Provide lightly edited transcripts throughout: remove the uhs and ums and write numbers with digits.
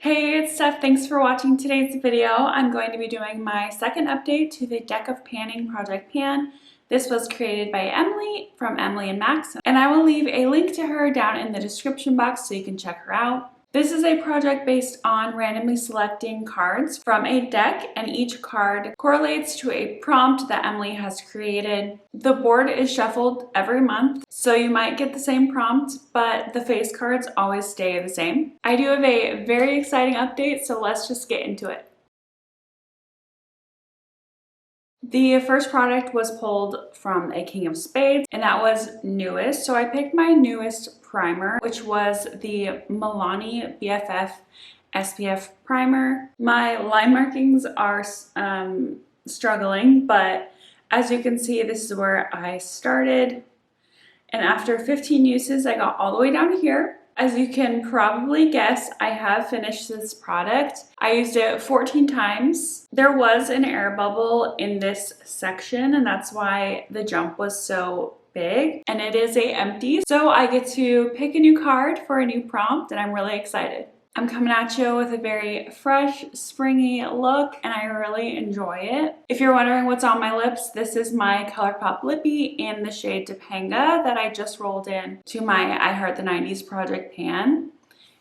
Hey, it's Steph. Thanks for watching today's video. I'm going to be doing my second update to the Deckofpanning project pan. This was created by Emily from Emily and Max, and I will leave a link to her down in the description box so you can check her out. This is a project based on randomly selecting cards from a deck, and each card correlates to a prompt that Emily has created. The board is shuffled every month, so you might get the same prompt, but the face cards always stay the same. I do have a very exciting update, so let's just get into it. The first product was pulled from a King of Spades, and that was newest. So I picked my newest primer, which was the Milani BFF SPF primer. My line markings are struggling, but as you can see, this is where I started. And after 15 uses, I got all the way down here. As you can probably guess, I have finished this product. I used it 14 times. There was an air bubble in this section, and that's why the jump was so big. And it is a empty, so I get to pick a new card for a new prompt, and I'm really excited. I'm coming at you with a very fresh, springy look, and I really enjoy it. If you're wondering what's on my lips, this is my Colourpop Lippy in the shade Topanga that I just rolled in to my I Heart the 90s project pan.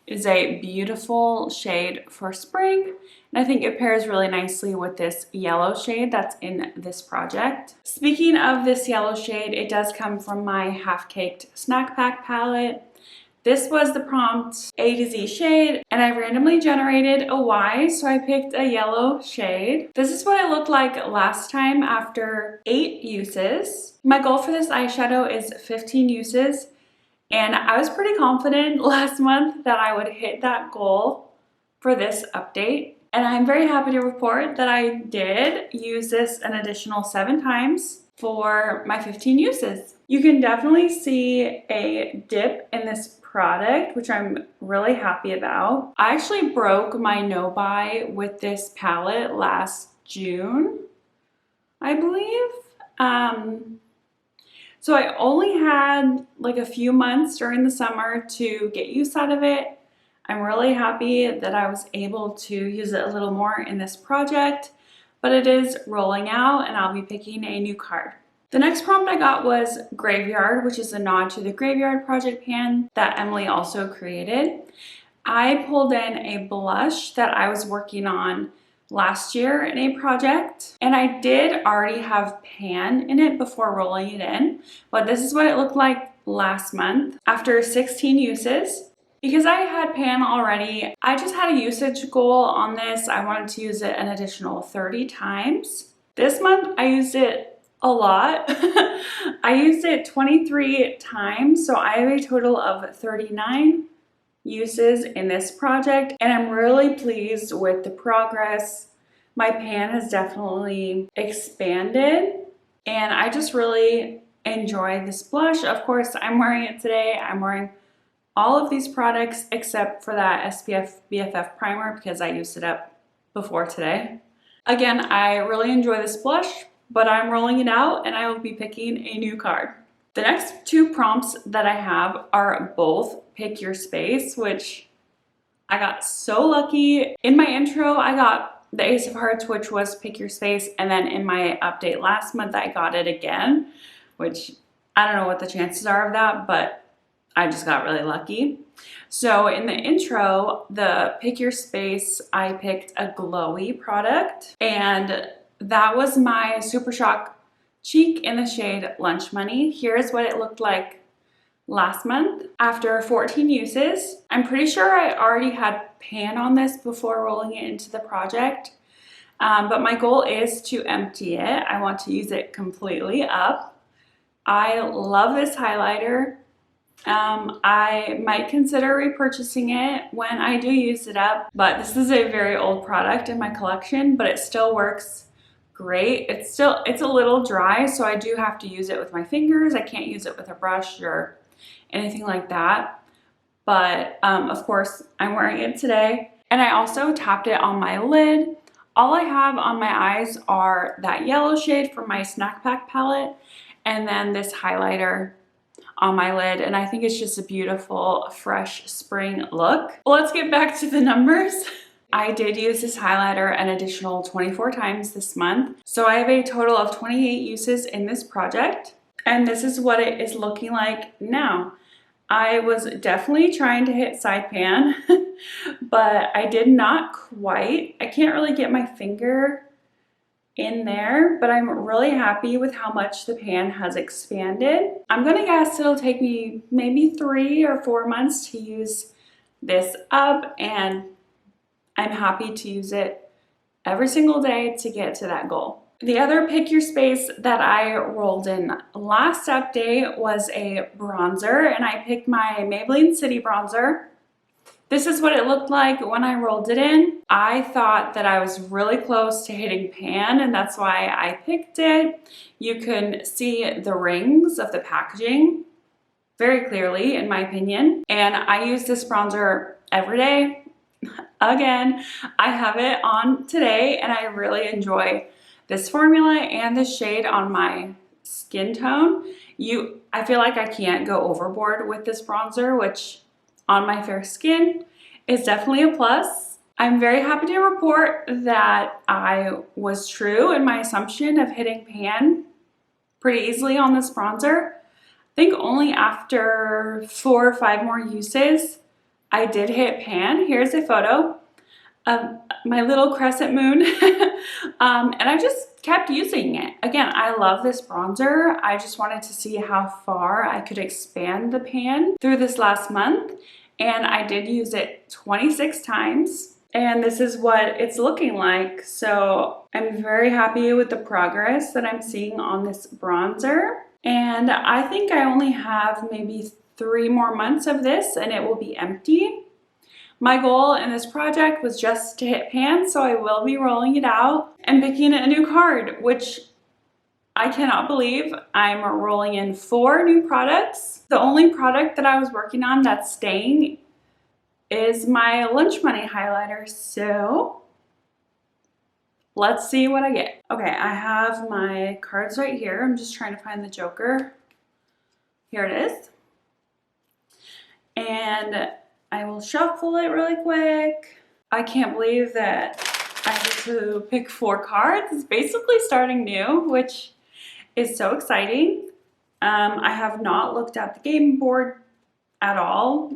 It is a beautiful shade for spring, and I think it pairs really nicely with this yellow shade that's in this project. Speaking of this yellow shade, it does come from my Half Caked Snack Pack palette. This was the prompt A to Z shade, and I randomly generated a Y, so I picked a yellow shade. This is what it looked like last time after 8 uses. My goal for this eyeshadow is 15 uses, and I was pretty confident last month that I would hit that goal for this update. And I'm very happy to report that I did use this an additional 7 times for my 15 uses. You can definitely see a dip in this product, which I'm really happy about. I actually broke my no buy with this palette last June, I believe. So I only had like a few months during the summer to get use out of it. I'm really happy that I was able to use it a little more in this project, but it is rolling out and I'll be picking a new card. The next prompt I got was Graveyard, which is a nod to the Graveyard project pan that Emily also created. I pulled in a blush that I was working on last year in a project, and I did already have pan in it before rolling it in, but this is what it looked like last month after 16 uses. Because I had pan already, I just had a usage goal on this. I wanted to use it an additional 30 times. This month I used it a lot. I used it 23 times, so I have a total of 39 uses in this project, and I'm really pleased with the progress. My pan has definitely expanded, and I just really enjoy this blush. Of course, I'm wearing it today. I'm wearing all of these products except for that SPF BFF primer because I used it up before today. Again, I really enjoy this blush, but I'm rolling it out and I will be picking a new card. The next 2 prompts that I have are both Pick Your Space, which I got so lucky. In my intro, I got the Ace of Hearts, which was Pick Your Space, and then in my update last month, I got it again, which I don't know what the chances are of that, but I just got really lucky. So in the intro, the Pick Your Space, I picked a glowy product, and that was my Super Shock cheek in the shade Lunch Money. Here's what it looked like last month after 14 uses. I'm pretty sure I already had pan on this before rolling it into the project, but my goal is to empty it. I want to use it completely up. I love this highlighter. I might consider repurchasing it when I do use it up, but this is a very old product in my collection, but it still works great. It's a little dry, so I do have to use it with my fingers. I can't use it with a brush or anything like that. But of course, I'm wearing it today. And I also tapped it on my lid. All I have on my eyes are that yellow shade from my Snack Pack palette, and then this highlighter on my lid, and I think it's just a beautiful, fresh spring look. Well, let's get back to the numbers. I did use this highlighter an additional 24 times this month, so I have a total of 28 uses in this project, and this is what it is looking like now. I was definitely trying to hit side pan, but I did not quite. I can't really get my finger in there, but I'm really happy with how much the pan has expanded. I'm gonna guess it'll take me maybe 3 or 4 months to use this up, and I'm happy to use it every single day to get to that goal. The other pick your space that I rolled in last update was a bronzer, and I picked my Maybelline City bronzer. This is what it looked like when I rolled it in. I thought that I was really close to hitting pan, and that's why I picked it. You can see the rings of the packaging very clearly, in my opinion. And I use this bronzer every day. Again, I have it on today, and I really enjoy this formula and the shade on my skin tone. I feel like I can't go overboard with this bronzer, which on my fair skin is definitely a plus. I'm very happy to report that I was true in my assumption of hitting pan pretty easily on this bronzer. I think only after 4 or 5 more uses, I did hit pan. Here's a photo of my little crescent moon. And I just kept using it. Again, I love this bronzer. I just wanted to see how far I could expand the pan through this last month. And I did use it 26 times. And this is what it's looking like. So I'm very happy with the progress that I'm seeing on this bronzer. And I think I only have maybe 3 more months of this and it will be empty. My goal in this project was just to hit pan, so I will be rolling it out and picking a new card, which I cannot believe I'm rolling in 4 new products. The only product that I was working on that's staying is my lunch money highlighter, so let's see what I get. Okay, I have my cards right here. I'm just trying to find the Joker. Here it is. And I will shuffle it really quick. I can't believe that I get to pick 4 cards. It's basically starting new, which is so exciting. I have not looked at the game board at all.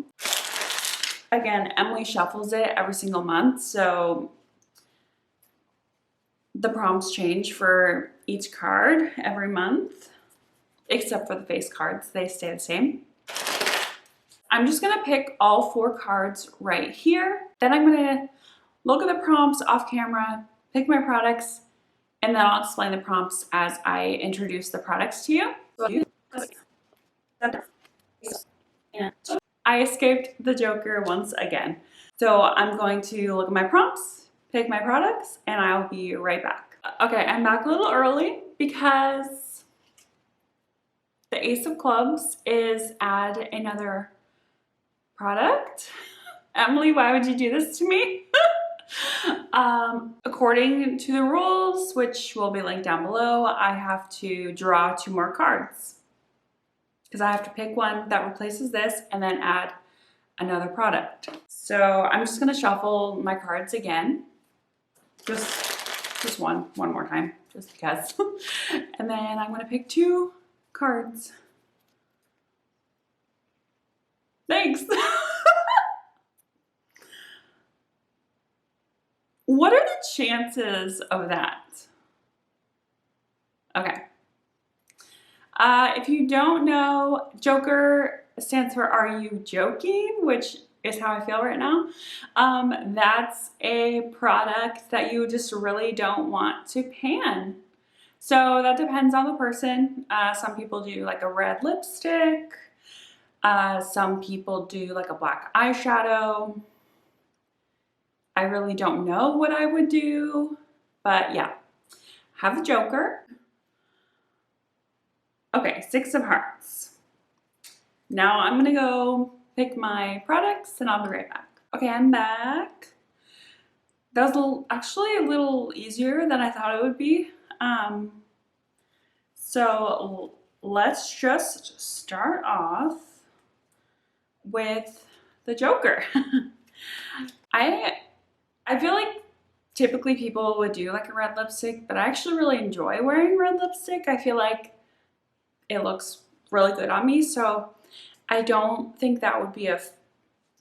Again, Emily shuffles it every single month, so the prompts change for each card every month, except for the face cards. They stay the same. I'm just gonna pick all 4 cards right here. Then I'm gonna look at the prompts off camera, pick my products, and then I'll explain the prompts as I introduce the products to you. I escaped the Joker once again. So I'm going to look at my prompts, pick my products, and I'll be right back. Okay, I'm back a little early because the Ace of Clubs is add another product. Emily, why would you do this to me? According to the rules, which will be linked down below, I have to draw 2 more cards because I have to pick one that replaces this and then add another product. So I'm just gonna shuffle my cards again, just one more time, just because. And then I'm gonna pick 2 cards. Thanks. What are the chances of that? Okay. If you don't know, Joker stands for Are You Joking? Which is how I feel right now. That's a product that you just really don't want to pan. So that depends on the person. Some people do like a red lipstick. Some people do like a black eyeshadow. I really don't know what I would do, but yeah, have the Joker. Okay, 6 of Hearts. Now I'm gonna go pick my products and I'll be right back. Okay, I'm back. That was actually a little easier than I thought it would be. So let's just start off with the Joker. I feel like typically people would do like a red lipstick, but I actually really enjoy wearing red lipstick. I feel like it looks really good on me, so I don't think that would be a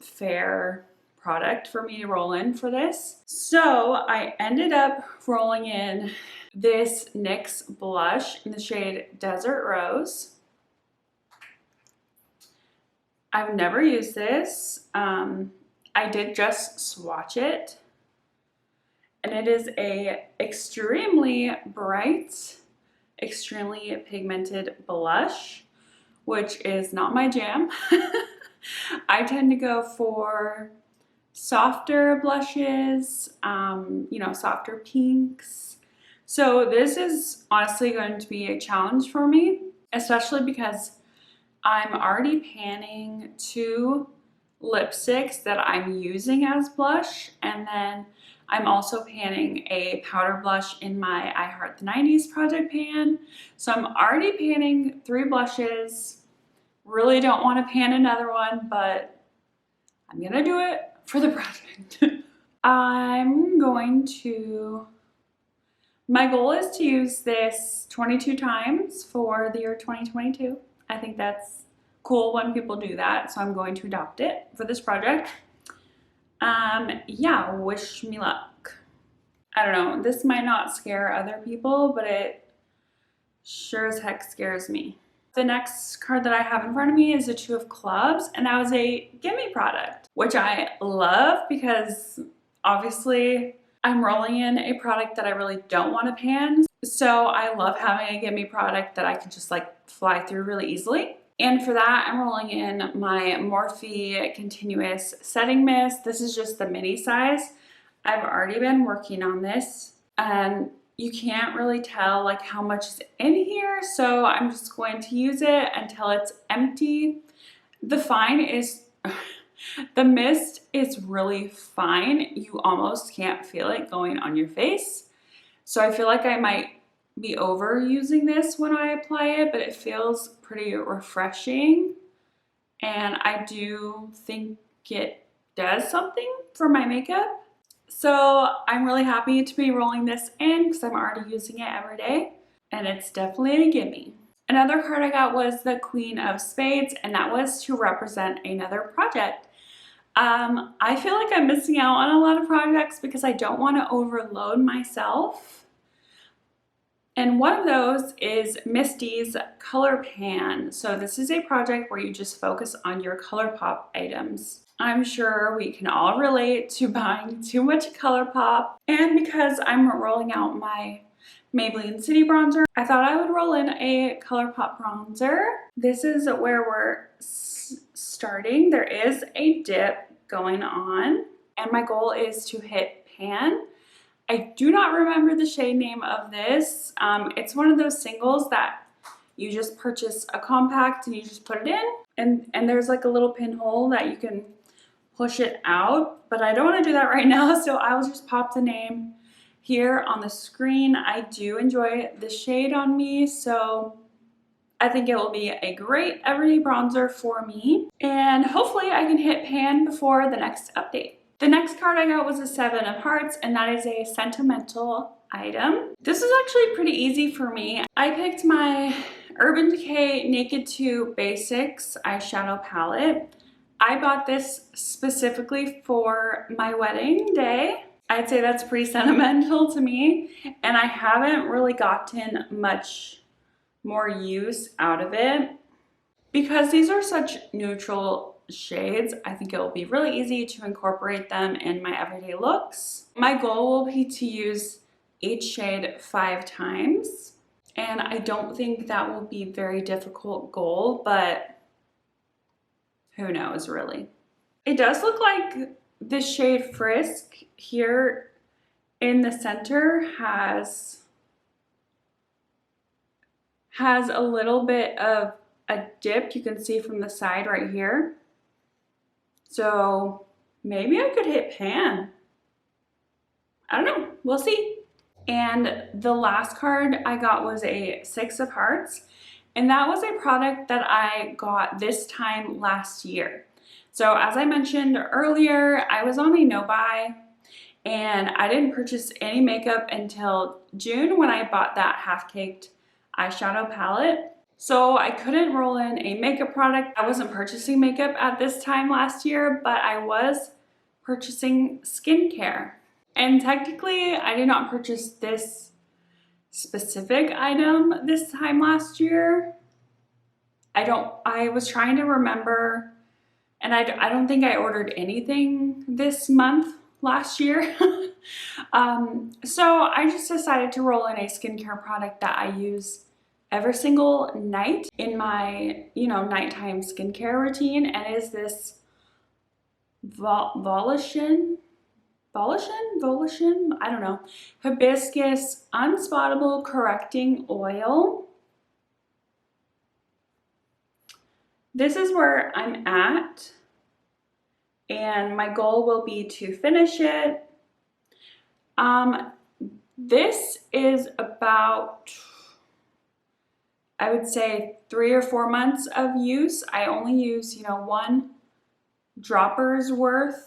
fair product for me to roll in for this. So I ended up rolling in this NYX blush in the shade Desert Rose. I've never used this. I did just swatch it, and it is a extremely bright, extremely pigmented blush, which is not my jam. I tend to go for softer blushes, you know, softer pinks. So this is honestly going to be a challenge for me, especially because I'm already panning 2 lipsticks that I'm using as blush, and then I'm also panning a powder blush in my I Heart the 90s project pan. So I'm already panning 3 blushes. Really don't want to pan another one, but I'm gonna do it for the project. My goal is to use this 22 times for the year 2022. I think that's cool when people do that, so I'm going to adopt it for this project. Yeah, wish me luck. I don't know, this might not scare other people, but it sure as heck scares me. The next card that I have in front of me is a 2 of clubs, and that was a Gimme product, which I love because obviously I'm rolling in a product that I really don't want to pan. So I love having a Gimme product that I can just like fly through really easily. And for that, I'm rolling in my Morphe Continuous Setting Mist. This is just the mini size. I've already been working on this, and you can't really tell like how much is in here, so I'm just going to use it until it's empty. The mist is really fine. You almost can't feel it going on your face. So I feel like I might be overusing this when I apply it, but it feels pretty refreshing. And I do think it does something for my makeup. So I'm really happy to be rolling this in because I'm already using it every day, and it's definitely a gimme. Another card I got was the Queen of Spades, and that was to represent another project. I feel like I'm missing out on a lot of projects because I don't want to overload myself. And one of those is Misty's Color Pan. So this is a project where you just focus on your Colourpop items. I'm sure we can all relate to buying too much Colourpop. And because I'm rolling out my Maybelline City Bronzer, I thought I would roll in a Colourpop bronzer. This is where we're starting. There is a dip going on, and my goal is to hit pan. I do not remember the shade name of this. It's one of those singles that you just purchase a compact and you just put it in, and there's like a little pinhole that you can push it out, but I don't want to do that right now, so I will just pop the name here on the screen. I do enjoy the shade on me, so I think it will be a great everyday bronzer for me, and hopefully I can hit pan before the next update. The next card I got was a 7 of Hearts, and that is a sentimental item. This is actually pretty easy for me. I picked my Urban Decay Naked 2 Basics eyeshadow palette. I bought this specifically for my wedding day. I'd say that's pretty sentimental to me, and I haven't really gotten much more use out of it. Because these are such neutral shades, I think it will be really easy to incorporate them in my everyday looks. My goal will be to use each shade 5 times, and I don't think that will be a very difficult goal, but who knows really. It does look like the shade Frisk here in the center has a little bit of a dip you can see from the side right here. So maybe I could hit pan. I don't know, we'll see. And the last card I got was a 6 of Hearts, And that was a product that I got this time last year. So as I mentioned earlier, I was on a no-buy and I didn't purchase any makeup until June when I bought that half-caked eyeshadow palette. So I couldn't roll in a makeup product. I wasn't purchasing makeup at this time last year, but I was purchasing skincare. And technically, I did not purchase this specific item this time last year. I was trying to remember, and I don't think I ordered anything this month last year. So I just decided to roll in a skincare product that I use every single night in my, nighttime skincare routine, and it is this Volition, I don't know, Hibiscus Unspottable Correcting Oil. This is where I'm at, and my goal will be to finish it. This is about, I would say, 3 or 4 months of use. I only use, 1 dropper's worth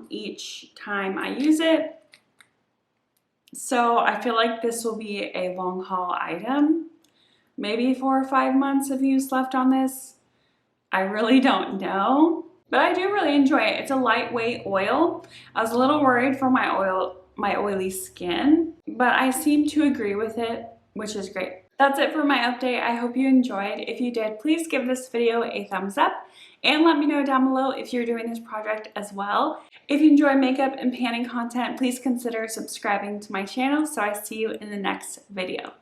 each time I use it. So I feel like this will be a long haul item. Maybe 4 or 5 months of use left on this. I really don't know, but I do really enjoy it. It's a lightweight oil. I was a little worried for my oily skin, but I seem to agree with it, which is great. That's it for my update. I hope you enjoyed. If you did, please give this video a thumbs up and let me know down below if you're doing this project as well. If you enjoy makeup and panning content, please consider subscribing to my channel so I see you in the next video.